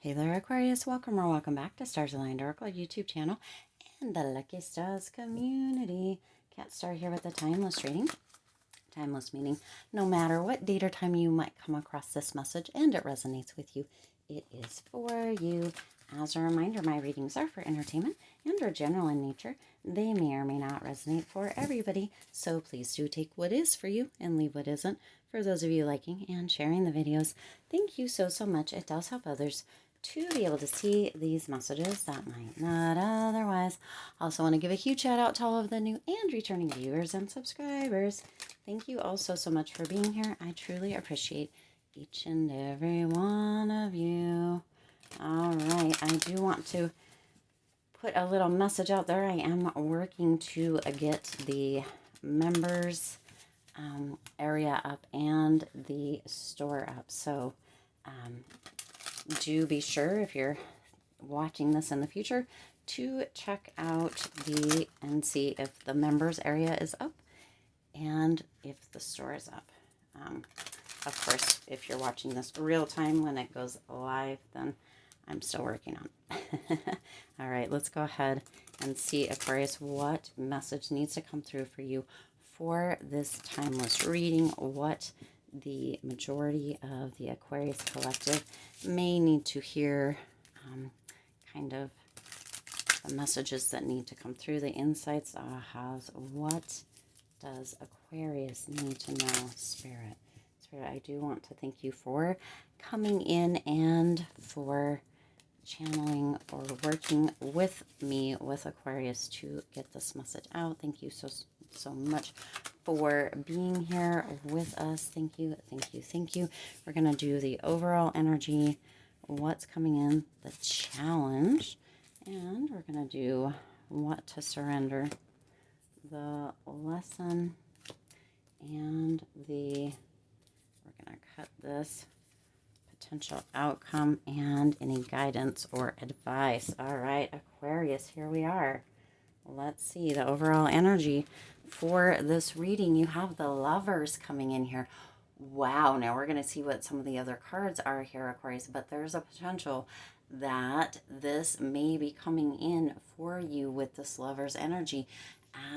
Hey there, Aquarius. Welcome or welcome back to Stars Aligned Oracle YouTube channel and the Lucky Stars community. Cat Star here with a timeless reading. Timeless meaning no matter what date or time you might come across this message and it resonates with you, it is for you. As a reminder, my readings are for entertainment and are general in nature. They may or may not resonate for everybody, so please do take what is for you and leave what isn't. For those of you liking and sharing the videos, thank you so much. It does help others to be able to see these messages that might not otherwise. I also want to give a huge shout out to all of the new and returning viewers and subscribers. Thank you all so much for being here. I truly appreciate each and every one of you. All right, I do want to put a little message out there. I am working to get the members area up and the store up. So do be sure, if you're watching this in the future, to check out and see if the members area is up and if the store is up. Of course, if you're watching this real time when it goes live, then I'm still working on it. All right, let's go ahead and see, Aquarius, what message needs to come through for you for this timeless reading, what the majority of the Aquarius collective may need to hear, kind of the messages that need to come through, the insights, ahas. What does Aquarius need to know, Spirit? Spirit, I do want to thank you for coming in and for channeling or working with me, with Aquarius, to get this message out. Thank you so much for being here with us. Thank you, thank you, thank you. We're going to do the overall energy, what's coming in, the challenge, and we're going to do what to surrender, the lesson, and we're going to cut this, potential outcome, and any guidance or advice. All right, Aquarius, here we are. Let's see the overall energy for this reading. You have the Lovers coming in here. Wow, now we're going to see what some of the other cards are here, Aquarius, but there's a potential that this may be coming in for you with this Lovers energy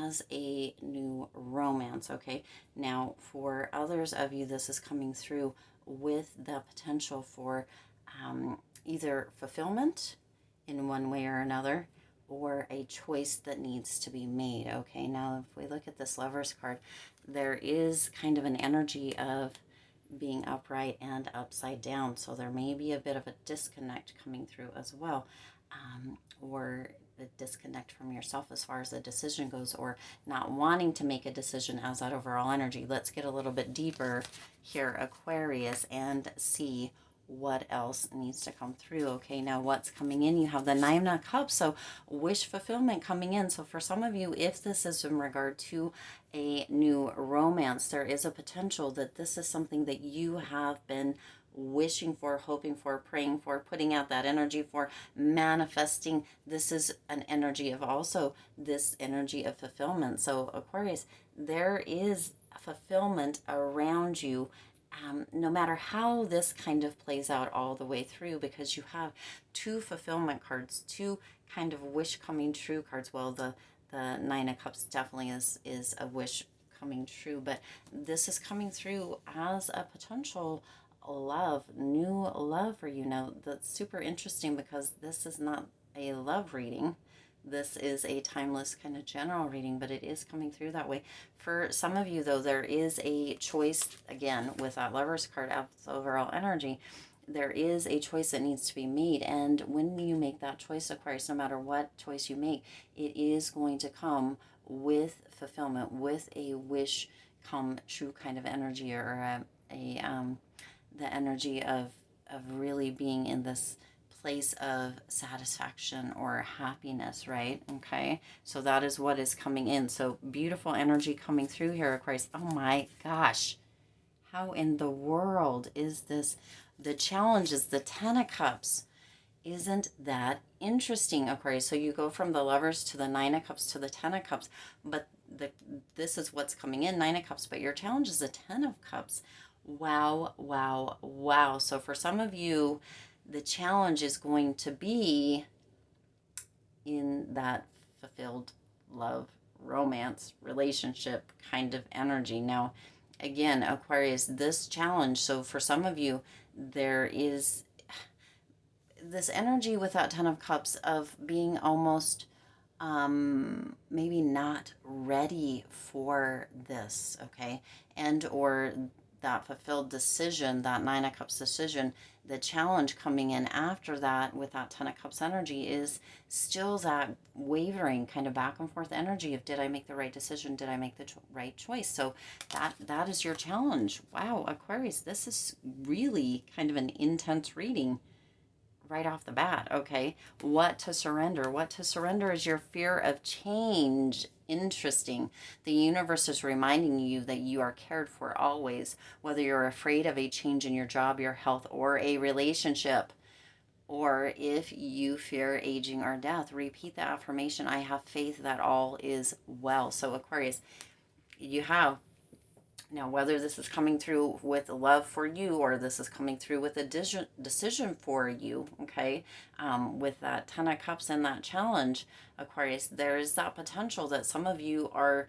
as a new romance, okay? Now, for others of you, this is coming through with the potential for either fulfillment in one way or another, or a choice that needs to be made, okay? Now, if we look at this Lovers card, there is kind of an energy of being upright and upside down, so there may be a bit of a disconnect coming through as well, or the disconnect from yourself as far as the decision goes, or not wanting to make a decision as that overall energy. Let's get a little bit deeper here, Aquarius, and see what else needs to come through. Okay, now what's coming in? You have the Nine of Cups, so wish fulfillment coming in. So for some of you, if this is in regard to a new romance, there is a potential that this is something that you have been wishing for, hoping for, praying for, putting out that energy for, manifesting. This is an energy of also this energy of fulfillment. So Aquarius, there is fulfillment around you, no matter how this kind of plays out all the way through, because you have two fulfillment cards, two kind of wish coming true cards. Well, the Nine of Cups definitely is a wish coming true, but this is coming through as a potential love, new love for you. Now, that's super interesting because this is not a love reading. This is a timeless kind of general reading, but it is coming through that way. For some of you, though, there is a choice, again, with that Lovers card out the overall energy. There is a choice that needs to be made. And when you make that choice, Aquarius, no matter what choice you make, it is going to come with fulfillment, with a wish come true kind of energy, or the energy of really being in this place of satisfaction or happiness, right? Okay, so that is what is coming in. So beautiful energy coming through here, Aquarius. Oh my gosh, how in the world is this? The challenge is the Ten of Cups. Isn't that interesting, Aquarius? So you go from the Lovers to the Nine of Cups to the Ten of Cups, but this is what's coming in, Nine of Cups, but your challenge is the Ten of Cups. Wow, wow, wow. So for some of you, the challenge is going to be in that fulfilled love, romance, relationship kind of energy. Now, again, Aquarius, this challenge, so for some of you, there is this energy with that Ten of Cups of being almost maybe not ready for this, okay? And or that fulfilled decision, that Nine of Cups decision, the challenge coming in after that with that Ten of Cups energy is still that wavering kind of back and forth energy of, did I make the right decision? Did I make the right choice? So that is your challenge. Wow, Aquarius, this is really kind of an intense reading right off the bat, okay? What to surrender? What to surrender is your fear of change. Interesting. The universe is reminding you that you are cared for always, whether you're afraid of a change in your job, your health, or a relationship. Or if you fear aging or death, repeat the affirmation, I have faith that all is well. So Aquarius, you have now, whether this is coming through with love for you or this is coming through with a decision for you, okay, with that Ten of Cups and that challenge, Aquarius, there is that potential that some of you are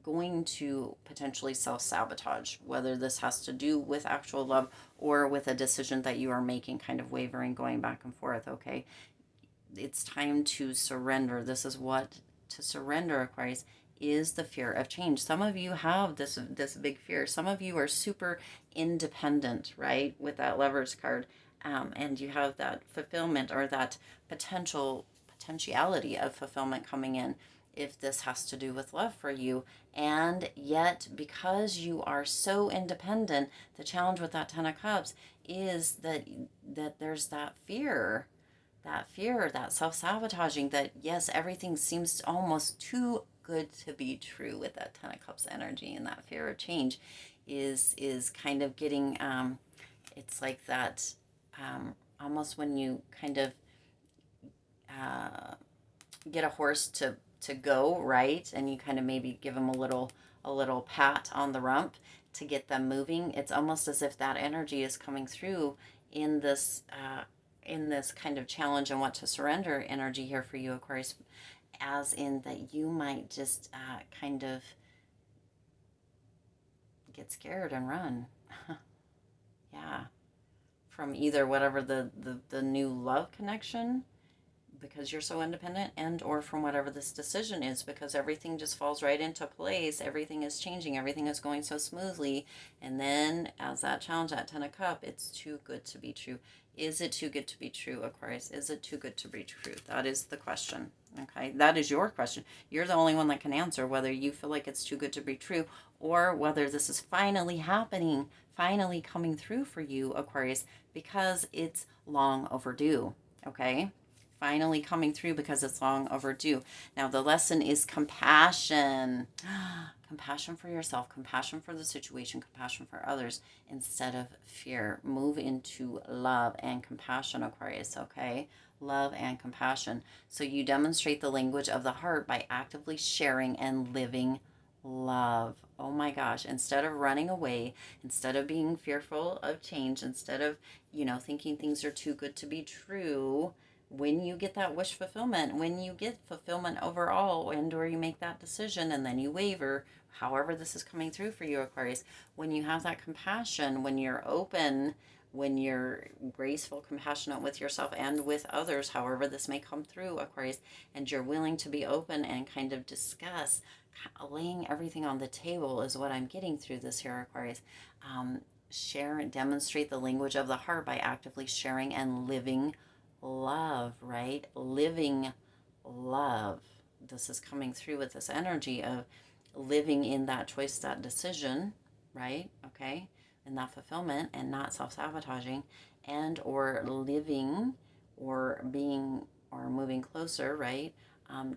going to potentially self-sabotage, whether this has to do with actual love or with a decision that you are making, kind of wavering, going back and forth, okay? It's time to surrender. This is what to surrender, Aquarius, is the fear of change. Some of you have this big fear. Some of you are super independent, right, with that Lovers card, and you have that fulfillment or that potentiality of fulfillment coming in if this has to do with love for you. And yet, because you are so independent, the challenge with that Ten of Cups is that there's that fear, that self-sabotaging, that yes, everything seems almost too good to be true with that Ten of Cups energy, and that fear of change is kind of getting it's like that almost when you kind of get a horse to go, right, and you kind of maybe give them a little pat on the rump to get them moving. It's almost as if that energy is coming through in this kind of challenge and what to surrender energy here for you, Aquarius, as in that you might just kind of get scared and run. Yeah, from either whatever the new love connection, because you're so independent, and or from whatever this decision is, because everything just falls right into place. Everything is changing, everything is going so smoothly, and then as that challenge, that Ten of Cups, it's too good to be true. Is it too good to be true, Aquarius? Is it too good to be true? That is the question. Okay, that is your question. You're the only one that can answer whether you feel like it's too good to be true, or whether this is finally happening, finally coming through for you, Aquarius, because it's long overdue. Okay, finally coming through because it's long overdue. Now, the lesson is compassion. Compassion for yourself, compassion for the situation, compassion for others instead of fear. Move into love and compassion, Aquarius, okay? Love and compassion. So you demonstrate the language of the heart by actively sharing and living love. Oh my gosh, instead of running away, instead of being fearful of change, instead of, thinking things are too good to be true, when you get that wish fulfillment, when you get fulfillment overall, and or you make that decision and then you waver, however this is coming through for you, Aquarius, when you have that compassion, when you're open, when you're graceful, compassionate with yourself and with others, however this may come through, Aquarius, and you're willing to be open and kind of discuss, laying everything on the table is what I'm getting through this here, Aquarius. Share and demonstrate the language of the heart by actively sharing and living love, right? Living love. This is coming through with this energy of living in that choice, that decision, right? Okay, and that fulfillment, and not self-sabotaging, and or living or being or moving closer, right,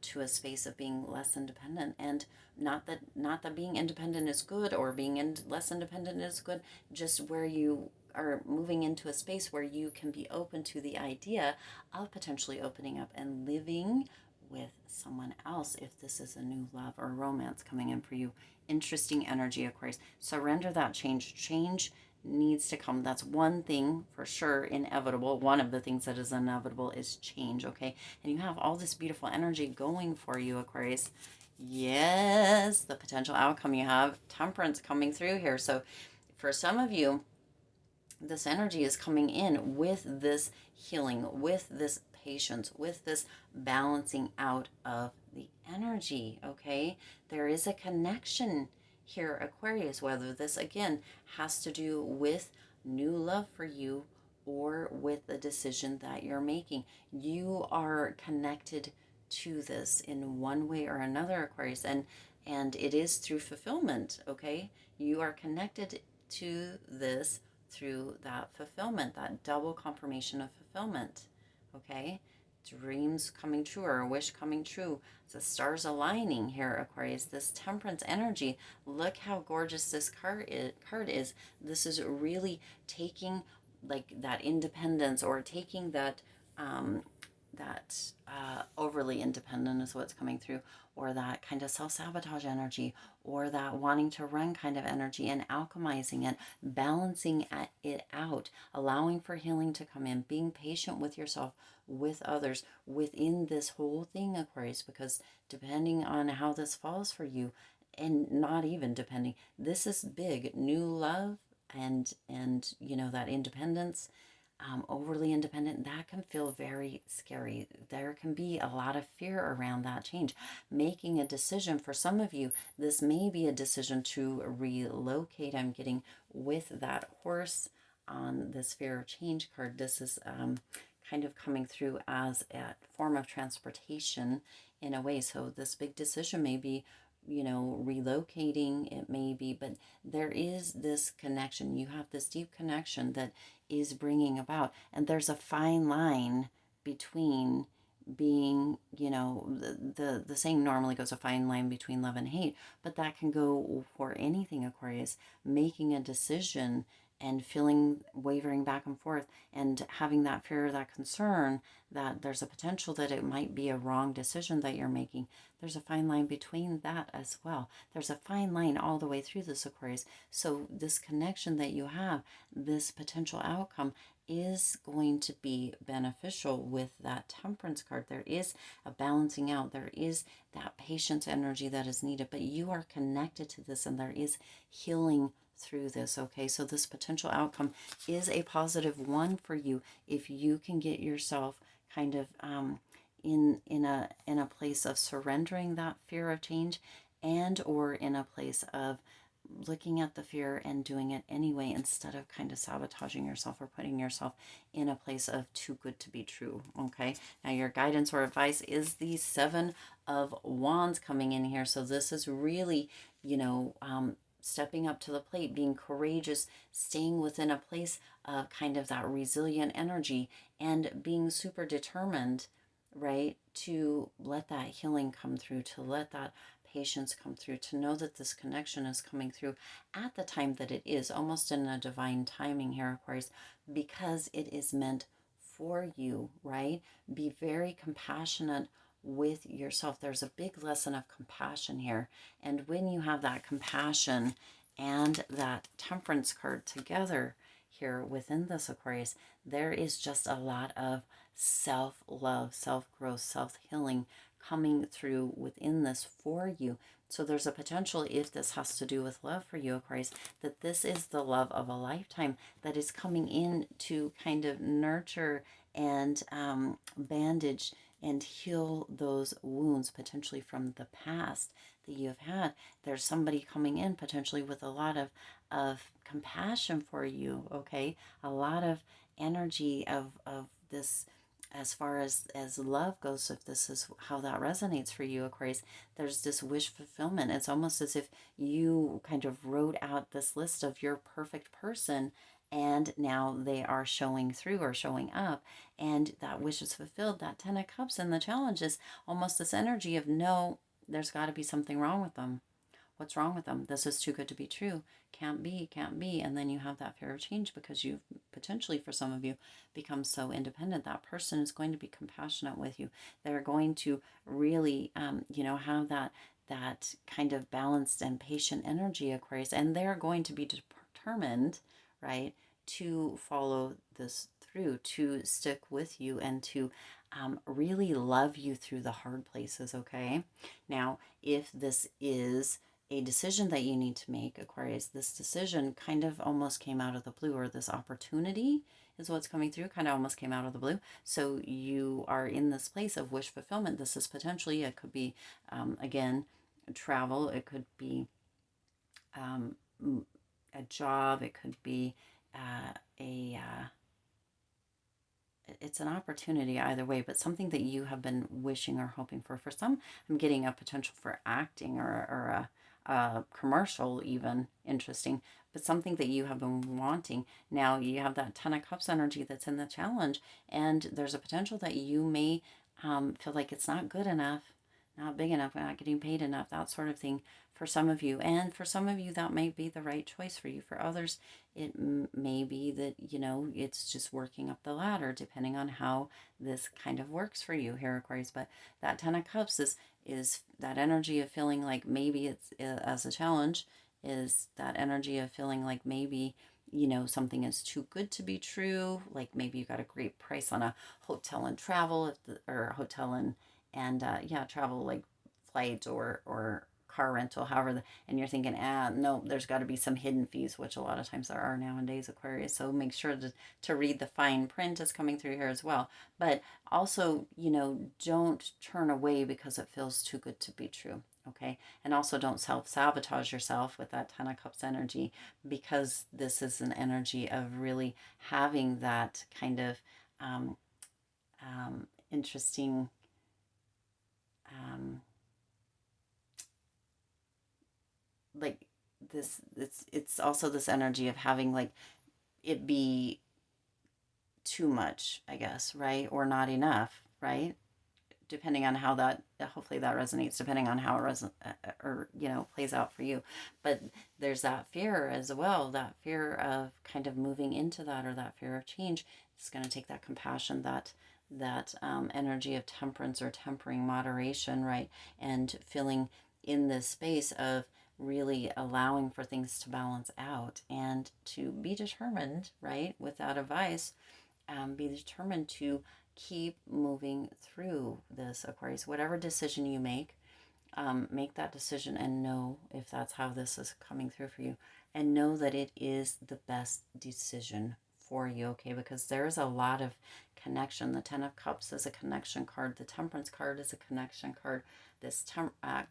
to a space of being less independent. And not that being independent is good or being less independent is good, just where you are moving into a space where you can be open to the idea of potentially opening up and living with someone else if this is a new love or romance coming in for you. Interesting energy, Aquarius. Surrender that change. Change needs to come. That's one thing for sure inevitable. One of the things that is inevitable is change, okay? And you have all this beautiful energy going for you, Aquarius. Yes, the potential outcome, you have temperance coming through here. So for some of you, this energy is coming in with this healing, with this patience, with this balancing out of the energy, okay? There is a connection here, Aquarius, whether this again has to do with new love for you or with the decision that you're making. You are connected to this in one way or another, Aquarius, and it is through fulfillment, okay? You are connected to this through that fulfillment, that double confirmation of fulfillment. Okay? Dreams coming true or a wish coming true. The stars aligning here, Aquarius. This temperance energy. Look how gorgeous this card is. This is really taking like that independence, or taking that overly independent is what's coming through, or that kind of self-sabotage energy, or that wanting to run kind of energy, and alchemizing it, balancing it out, allowing for healing to come in, being patient with yourself, with others, within this whole thing, Aquarius, because depending on how this falls for you, and not even depending, this is big. New love and you know, that independence, overly independent, that can feel very scary. There can be a lot of fear around that change. Making a decision, for some of you, this may be a decision to relocate. I'm getting with that horse on this fear of change card. This is kind of coming through as a form of transportation in a way. So this big decision may be, you know, relocating, it may be, but there is this connection. You have this deep connection that is bringing about, and there's a fine line between being, you know, the saying normally goes, a fine line between love and hate, but that can go for anything, Aquarius. Making a decision and feeling, wavering back and forth, and having that fear, that concern that there's a potential that it might be a wrong decision that you're making. There's a fine line between that as well. There's a fine line all the way through this, Aquarius. So this connection that you have, this potential outcome, is going to be beneficial with that temperance card. There is a balancing out. There is that patience energy that is needed, but you are connected to this, and there is healing through this. Okay, so this potential outcome is a positive one for you if you can get yourself kind of in a place of surrendering that fear of change, and or in a place of looking at the fear and doing it anyway, instead of kind of sabotaging yourself or putting yourself in a place of too good to be true. Okay, now your guidance or advice is the Seven of Wands coming in here. So this is really, you know, stepping up to the plate, being courageous, staying within a place of kind of that resilient energy, and being super determined, right, to let that healing come through, to let that patience come through, to know that this connection is coming through at the time that it is, almost in a divine timing here, Aquarius, because it is meant for you, right? Be very compassionate with yourself. There's a big lesson of compassion here. And when you have that compassion and that temperance card together here within this, Aquarius, there is just a lot of self-love, self-growth, self-healing coming through within this for you. So there's a potential, if this has to do with love for you, Aquarius, that this is the love of a lifetime that is coming in to kind of nurture and bandage and heal those wounds potentially from the past that you have had. There's somebody coming in potentially with a lot of compassion for you, okay? A lot of energy of this, as far as love goes, if this is how that resonates for you, Aquarius. There's this wish fulfillment. It's almost as if you kind of wrote out this list of your perfect person, and now they are showing through or showing up, and that wish is fulfilled. That Ten of Cups, and the challenge is almost this energy of, no, there's got to be something wrong with them. What's wrong with them? This is too good to be true. Can't be, can't be. And then you have that fear of change because you've potentially, for some of you, become so independent. That person is going to be compassionate with you. They're going to really, you know, have that kind of balanced and patient energy, Aquarius. And they're going to be determined, right? To follow this through, to stick with you, and to really love you through the hard places, okay? Now, if this is a decision that you need to make, Aquarius, this decision kind of almost came out of the blue, or this opportunity is what's coming through, kind of almost came out of the blue. So you are in this place of wish fulfillment. This is potentially, it could be, again, travel, it could be um, a job, it could be a it's an opportunity either way, but something that you have been wishing or hoping for. For some, I'm getting a potential for acting, or a commercial, even interesting, but something that you have been wanting. Now you have that Ten of Cups energy that's in the challenge, and there's a potential that you may feel like it's not good enough, not big enough, not getting paid enough, that sort of thing for some of you. And for some of you, that might be the right choice for you. For others, it may be that, you know, it's just working up the ladder, depending on how this kind of works for you here, Aquarius. But that Ten of Cups is that energy of feeling like maybe it's, as a challenge, is that energy of feeling like maybe, you know, something is too good to be true. Like maybe you got a great price on a hotel and travel, or hotel and yeah, travel, like flight or car rental, however, and you're thinking, no, there's got to be some hidden fees, which a lot of times there are nowadays, Aquarius. So make sure to read the fine print is coming through here as well. But also, you know, don't turn away because it feels too good to be true. Okay. And also don't self-sabotage yourself with that Ten of Cups energy, because this is an energy of really having that kind of interesting like this, it's also this energy of having like it be too much, I guess, right? Or not enough, right? Depending on how that, hopefully that resonates, depending on how it or, you know, plays out for you. But there's that fear as well, that fear of kind of moving into that, or that fear of change. It's going to take that compassion, that energy of temperance, or tempering, moderation, right? And feeling in this space of really allowing for things to balance out, and to be determined, right? Without advice, be determined to keep moving through this, Aquarius. Whatever decision you make that decision, and know if that's how this is coming through for you, and know that it is the best decision for you, okay? Because there's a lot of connection. The Ten of Cups is a connection card. The Temperance card is a connection card. This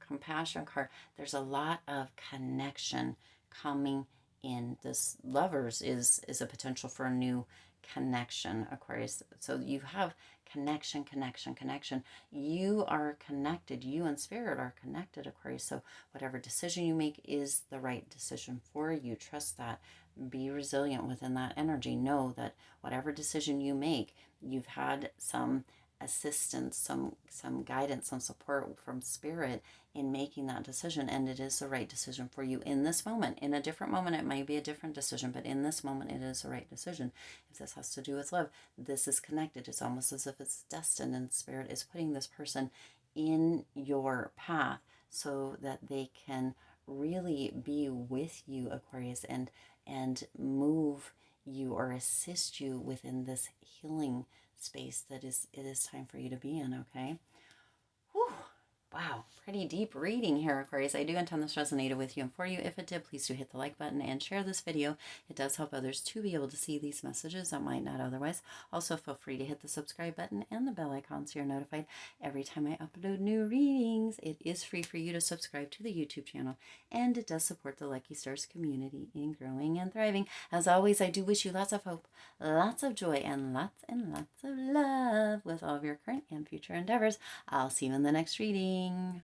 compassion card, there's a lot of connection coming in. This Lovers is a potential for a new connection, Aquarius. So you have connection, connection, connection. You are connected. You and Spirit are connected, Aquarius. So whatever decision you make is the right decision for you. Trust that. Be resilient within that energy. Know that whatever decision you make, you've had some assistance, some guidance, some support from Spirit in making that decision, and it is the right decision for you in this moment. In a different moment, it might be a different decision, but in this moment, it is the right decision. If this has to do with love, this is connected. It's almost as if it's destined, and Spirit is putting this person in your path so that they can really be with you, Aquarius, and move you, or assist you within this healing space that it is time for you to be in, okay? Whew. Wow, pretty deep reading here, Aquarius. I do intend this resonated with you and for you. If it did, please do hit the like button and share this video. It does help others to be able to see these messages that might not otherwise. Also, feel free to hit the subscribe button and the bell icon so you're notified every time I upload new readings. It is free for you to subscribe to the YouTube channel, and it does support the Lucky Stars community in growing and thriving. As always, I do wish you lots of hope, lots of joy, and lots of love with all of your current and future endeavors. I'll see you in the next reading.